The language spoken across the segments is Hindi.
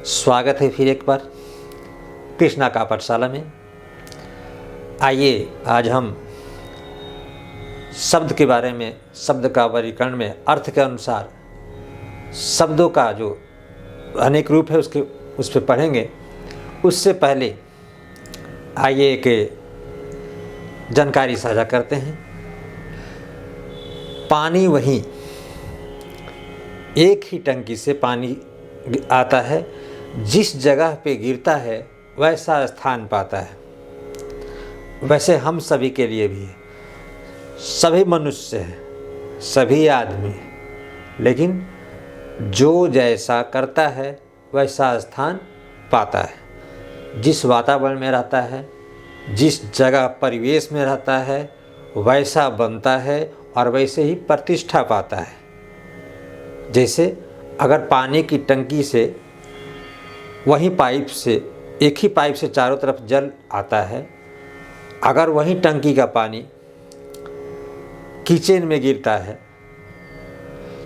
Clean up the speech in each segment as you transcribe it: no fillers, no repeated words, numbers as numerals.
स्वागत है फिर एक बार कृष्णा का पाठशाला में। आइए आज हम शब्द के बारे में, शब्द का वर्गीकरण में अर्थ के अनुसार शब्दों का जो अनेक रूप है उस पर पढ़ेंगे। उससे पहले आइए एक जानकारी साझा करते हैं। पानी वहीं एक ही टंकी से पानी आता है, जिस जगह पे गिरता है वैसा स्थान पाता है। वैसे हम सभी के लिए भी है, सभी मनुष्य हैं, सभी आदमी, लेकिन जो जैसा करता है वैसा स्थान पाता है। जिस वातावरण में रहता है, जिस जगह परिवेश में रहता है वैसा बनता है और वैसे ही प्रतिष्ठा पाता है। जैसे अगर पानी की टंकी से वही पाइप से, एक ही पाइप से चारों तरफ जल आता है, अगर वही टंकी का पानी किचन में गिरता है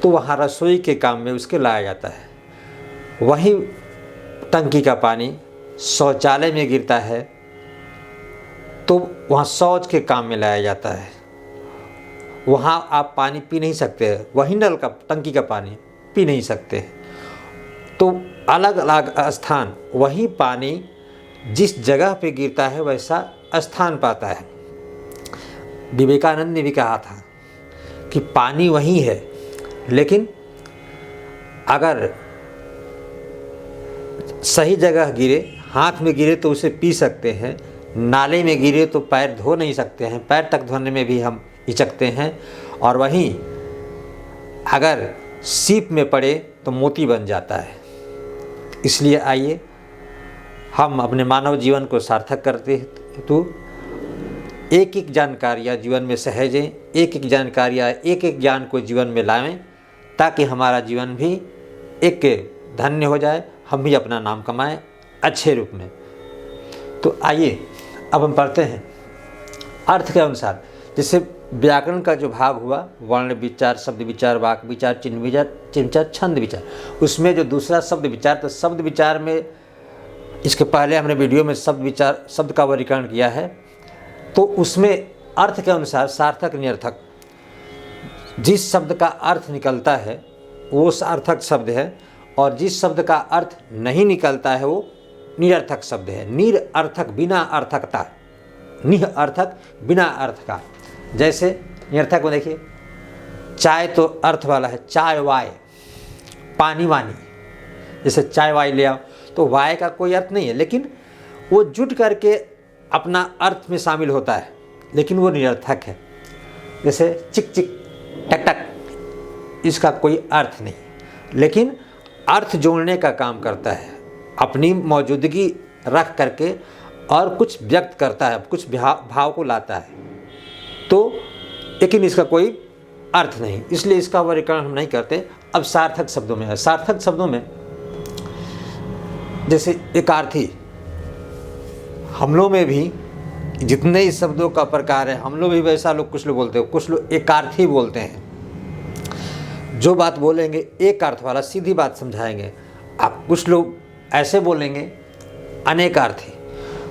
तो वहाँ रसोई के काम में उसके लाया जाता है। वही टंकी का पानी शौचालय में गिरता है तो वहाँ शौच के काम में लाया जाता है। वहाँ आप पानी पी नहीं सकते, वही नल का टंकी का पानी पी नहीं सकते। तो अलग अलग स्थान, वही पानी जिस जगह पे गिरता है वैसा स्थान पाता है। विवेकानंद ने भी कहा था कि पानी वही है, लेकिन अगर सही जगह गिरे, हाथ में गिरे तो उसे पी सकते हैं, नाले में गिरे तो पैर धो नहीं सकते हैं, पैर तक धोने में भी हम हिचकते हैं। और वहीं अगर सीप में पड़े तो मोती बन जाता है। इसलिए आइए हम अपने मानव जीवन को सार्थक करते हेतु एक एक जानकारियाँ जीवन में सहेजें, एक एक जानकारियाँ, एक एक ज्ञान को जीवन में लाएं, ताकि हमारा जीवन भी एक धन्य हो जाए, हम भी अपना नाम कमाएं अच्छे रूप में। तो आइए अब हम पढ़ते हैं अर्थ के अनुसार। जैसे व्याकरण का जो भाग हुआ, वर्ण विचार, शब्द विचार, वाक्य विचार, चिन्ह विचार, छंद विचार, उसमें जो दूसरा शब्द विचार, तो शब्द विचार में इसके पहले हमने वीडियो में शब्द का वर्गीकरण किया है। तो उसमें अर्थ के अनुसार सार्थक निरर्थक, जिस शब्द का अर्थ निकलता है वो सार्थक शब्द है, और जिस शब्द का अर्थ नहीं निकलता है वो निरर्थक शब्द है। निरर्थक, बिना अर्थकता, निरर्थक बिना अर्थ का। जैसे निरर्थक में देखिए, चाय तो अर्थ वाला है, चाय वाय, पानी वानी। जैसे चाय वाय ले आओ तो वाय का कोई अर्थ नहीं है, लेकिन वो जुट करके अपना अर्थ में शामिल होता है, लेकिन वो निरर्थक है। जैसे चिक चिक, टक टक, इसका कोई अर्थ नहीं, लेकिन अर्थ जोड़ने का काम करता है, अपनी मौजूदगी रख करके और कुछ व्यक्त करता है, कुछ भाव को लाता है। तो लेकिन इसका कोई अर्थ नहीं, इसलिए इसका वर्गीकरण हम नहीं करते। अब सार्थक शब्दों में है। सार्थक शब्दों में जैसे एकार्थी, हम लोग में भी जितने ही शब्दों का प्रकार है, हम लोग भी वैसा लोग, कुछ लोग बोलते हो, कुछ लोग एकार्थी बोलते हैं। जो बात बोलेंगे एक अर्थ वाला, सीधी बात समझाएंगे। आप कुछ लोग ऐसे बोलेंगे अनेकार्थी,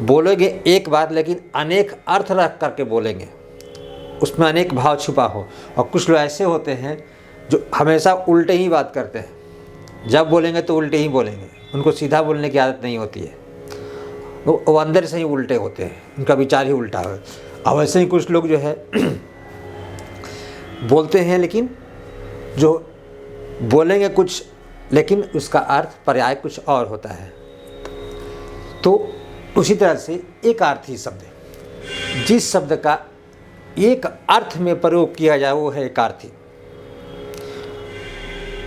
बोलेंगे एक बात लेकिन अनेक अर्थ रख करके बोलेंगे, उसमें अनेक भाव छुपा हो। और कुछ लोग ऐसे होते हैं जो हमेशा उल्टे ही बात करते हैं, जब बोलेंगे तो उल्टे ही बोलेंगे, उनको सीधा बोलने की आदत नहीं होती है, वो अंदर से ही उल्टे होते हैं, उनका विचार ही उल्टा है। अब ऐसे ही कुछ लोग जो है बोलते हैं, लेकिन जो बोलेंगे कुछ, लेकिन उसका अर्थ पर्याय कुछ और होता है। तो उसी तरह से एकार्थी शब्द, जिस शब्द का एक अर्थ में प्रयोग किया जाए वो है एकार्थी।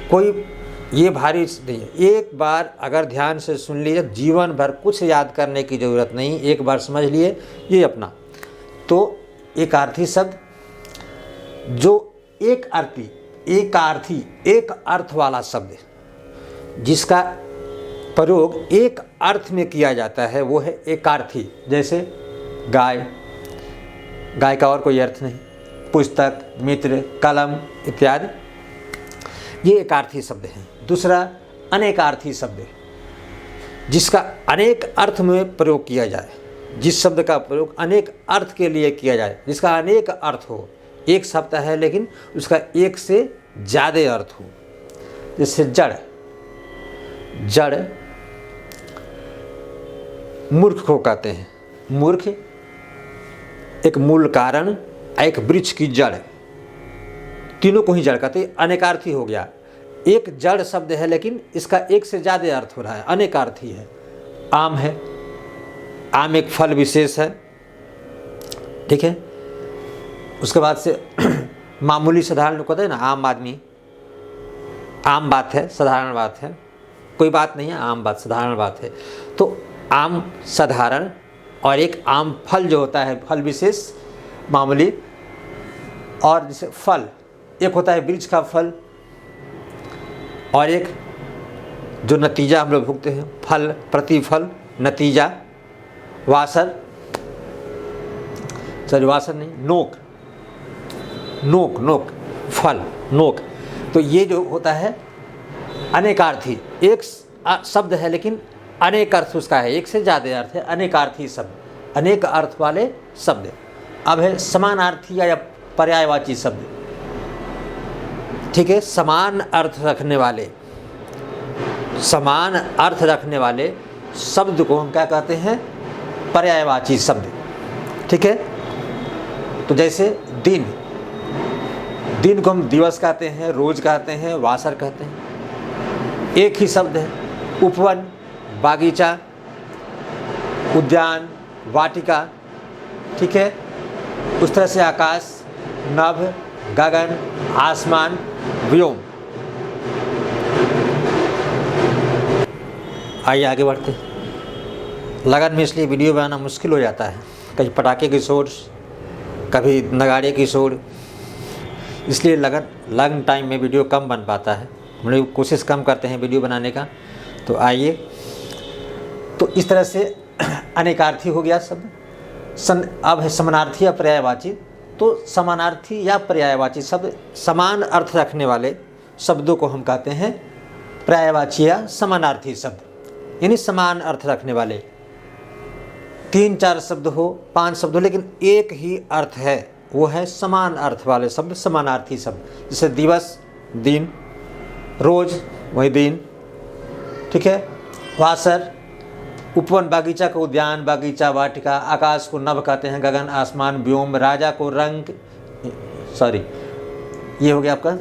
कोई ये भारी नहीं है, एक बार अगर ध्यान से सुन लीजिए, जीवन भर कुछ याद करने की ज़रूरत नहीं, एक बार समझ लिए ये अपना। तो एकार्थी शब्द, जो एकार्थी, एक अर्थ वाला शब्द जिसका प्रयोग एक अर्थ में किया जाता है वो है एकार्थी। जैसे गाय, गाय का और कोई अर्थ नहीं, पुस्तक, मित्र, कलम इत्यादि, ये एकार्थी शब्द हैं। दूसरा अनेकार्थी शब्द, जिसका अनेक अर्थ में प्रयोग किया जाए, जिस शब्द का प्रयोग अनेक अर्थ के लिए किया जाए, जिसका अनेक अर्थ हो, एक शब्द है लेकिन उसका एक से ज़्यादा अर्थ हो। जैसे जड़, जड़ मूर्ख को कहते हैं। मूर्ख एक मूल कारण, एक वृक्ष की जड़, तीनों को ही जड़ कहते हैं। अनेकार्थी हो गया, एक जड़ शब्द है लेकिन इसका एक से ज़्यादा अर्थ हो रहा है, अनेकार्थी है। आम है, आम एक फल विशेष है, ठीक है। उसके बाद से मामूली साधारण कहते हैं ना, आम आदमी, आम बात है, साधारण बात है, कोई बात नहीं है, आम बात साधारण बात है। तो आम साधारण और एक आम फल जो होता है, फल विशेष मामूली, और जैसे फल एक होता है वृक्ष का फल, और एक जो नतीजा हम लोग भुगते हैं, फल प्रतिफल नतीजा, वासर, सॉरी वासर नहीं, नोक, नोक, नोक फल, नोक। तो ये जो होता है अनेकार्थी, एक शब्द है लेकिन अनेक अर्थ उसका है, एक से ज़्यादा अर्थ है, अनेकार्थी शब्द, अनेक अर्थ वाले शब्द। अब है समानार्थी या पर्यायवाची शब्द, ठीक है। समान अर्थ रखने वाले, समान अर्थ रखने वाले शब्द को हम क्या कहते हैं? पर्यायवाची शब्द, ठीक है। तो जैसे दिन, दिन को हम दिवस कहते हैं, रोज कहते हैं, वासर कहते हैं, एक ही शब्द है। उपवन, बागीचा, उद्यान, वाटिका, ठीक है। उस तरह से आकाश, नभ, गगन, आसमान, व्योम। आइए आगे बढ़ते। लगन में इसलिए वीडियो बनाना मुश्किल हो जाता है, कभी पटाखे की शोर, कभी नगाड़े की शोर, इसलिए लॉन्ग टाइम में वीडियो कम बन पाता है। हम लोग कोशिश कम करते हैं वीडियो बनाने का। तो आइए, तो इस तरह से अनेकार्थी हो गया शब्द। अब है समानार्थी या पर्यायवाची। तो समानार्थी या पर्यायवाची शब्द समान अर्थ रखने वाले शब्दों को हम कहते हैं पर्यायवाची या समानार्थी शब्द। यानी समान अर्थ रखने वाले, 3-4 शब्द हो, 5 शब्द हो, लेकिन एक ही अर्थ है, वो है समान अर्थ वाले शब्द, समानार्थी शब्द। जैसे दिवस, दिन, रोज वही दिन, ठीक है। वासर, उपवन, बागीचा को उद्यान, बागीचा, वाटिका, आकाश को नभ कहते हैं, गगन, आसमान, व्योम, राजा को रंग, सॉरी ये हो गया आपका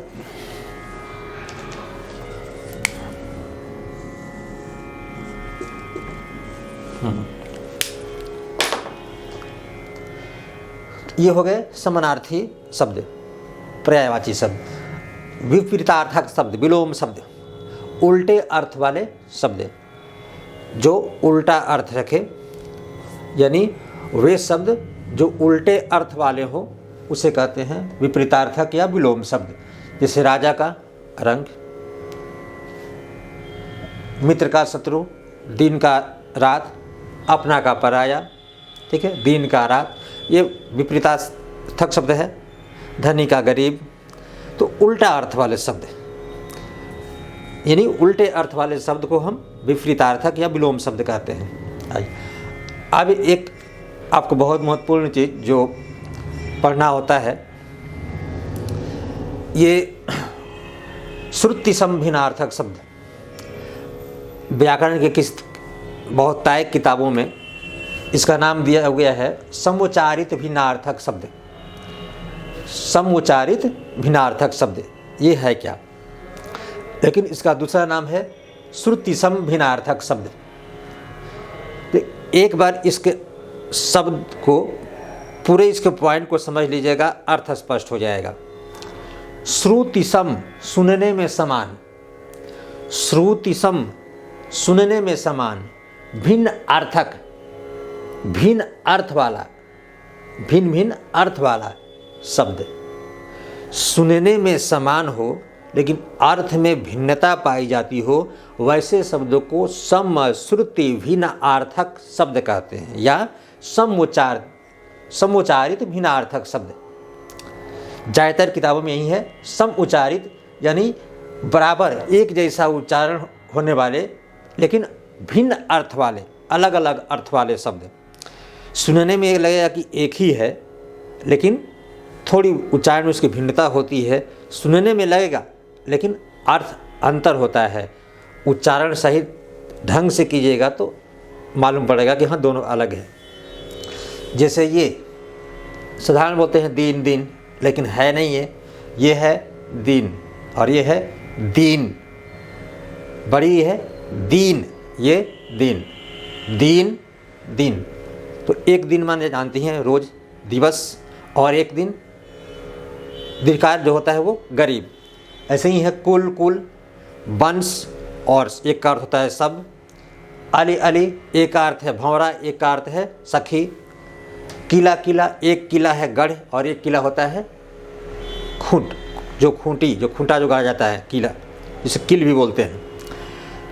ये हो गए समानार्थी शब्द, पर्यायवाची शब्द। विपरीतार्थक शब्द, विलोम शब्द, उल्टे अर्थ वाले शब्द, जो उल्टा अर्थ रखे, यानी वे शब्द जो उल्टे अर्थ वाले हो उसे कहते हैं विपरीतार्थक या विलोम शब्द। जैसे राजा का रंग, मित्र का शत्रु, दिन का रात, अपना का पराया, ठीक है, दिन का रात, ये विपरीतार्थक शब्द है। धनी का गरीब, तो उल्टा अर्थ वाले शब्द, यानी उल्टे अर्थ वाले शब्द को हम विपरीतार्थक या विलोम शब्द कहते हैं। आइए, अब एक आपको बहुत महत्वपूर्ण चीज़ जो पढ़ना होता है, ये श्रुति समभिन्नार्थक शब्द। व्याकरण के किस बहुत तायक किताबों में इसका नाम दिया गया है समुच्चारित भिन्नार्थक शब्द। समुच्चारित भिन्नार्थक शब्द ये है क्या? लेकिन इसका दूसरा नाम है श्रुति समभिन्नार्थक शब्द। तो एक बार इसके शब्द को पूरे इसके पॉइंट को समझ लीजिएगा, अर्थ स्पष्ट हो जाएगा। श्रुति सम, सुनने में समान, श्रुति सम सुनने में समान, भिन्न अर्थक, भिन्न अर्थ वाला, भिन्न भिन्न अर्थ वाला शब्द। सुनने में समान हो लेकिन अर्थ में भिन्नता पाई जाती हो, वैसे शब्दों को समश्रुति भिन्न अर्थक शब्द कहते हैं, या समुच्चारित भिन्नार्थक शब्द। ज़्यादातर किताबों में यही है, समुच्चारित यानी बराबर एक जैसा उच्चारण होने वाले लेकिन भिन्न अर्थ वाले, अलग अलग अर्थ वाले शब्द। सुनने में ये लगेगा कि एक ही है, लेकिन थोड़ी उच्चारण में उसकी भिन्नता होती है। सुनने में लगेगा लेकिन अर्थ अंतर होता है। उच्चारण सही ढंग से कीजिएगा तो मालूम पड़ेगा कि हाँ दोनों अलग है। जैसे ये साधारण बोलते हैं दीन दीन, लेकिन है नहीं ये है दीन और ये है दीन। बड़ी है दीन, ये दीन, दीन दिन। तो एक दिन माने जानती हैं रोज़, दिवस, और एक दिन दीर्घकार जो होता है वो गरीब। ऐसे ही है कुल कुल, वंश, और एक का अर्थ होता है सब। अली अली एक का अर्थ है भंवरा, एक का अर्थ है सखी। किला किला, एक किला है गढ़ और एक किला होता है खूंट, जो खूंटी, जो खूंटा जो गाड़ा जाता है, किला, जिसे किल भी बोलते हैं।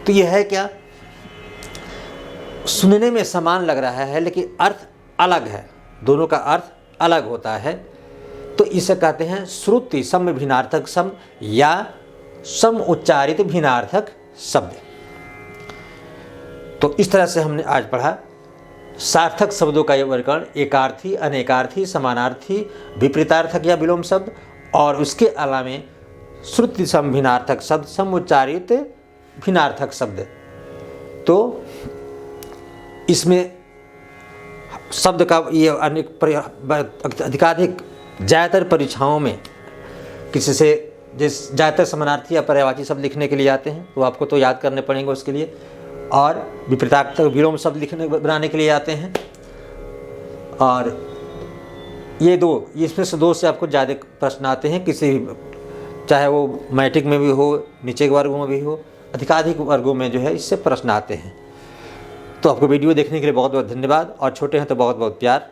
तो यह है क्या, सुनने में समान लग रहा है लेकिन अर्थ अलग है, दोनों का अर्थ अलग होता है। तो इसे कहते हैं श्रुति सम भिन्नार्थक सम या सम उच्चारित भिन्नार्थक शब्द। तो इस तरह से हमने आज पढ़ा सार्थक शब्दों का ये वर्गीकरण, एकार्थी, अनेकार्थी, समानार्थी, विपरीतार्थक या विलोम शब्द, और उसके अलावा श्रुति सम भिन्नार्थक शब्द, सम उच्चारित भिन्नार्थक शब्द। तो इसमें शब्द का ये अनेक अधिकाधिक ज़्यादातर परीक्षाओं में किसी से ज़्यादातर समानार्थी या पर्यायवाची शब्द लिखने के लिए आते हैं, तो आपको तो याद करने पड़ेंगे उसके लिए, और विपरीतार्थक विलोम शब्द बनाने के लिए आते हैं। और ये दो, इसमें से दो से आपको ज़्यादा प्रश्न आते हैं, किसी चाहे वो मैट्रिक में भी हो, नीचे के वर्गों में भी हो, अधिकाधिक वर्गों में जो है इससे प्रश्न आते हैं। तो आपको वीडियो देखने के लिए बहुत बहुत धन्यवाद, और छोटे हैं तो बहुत बहुत प्यार।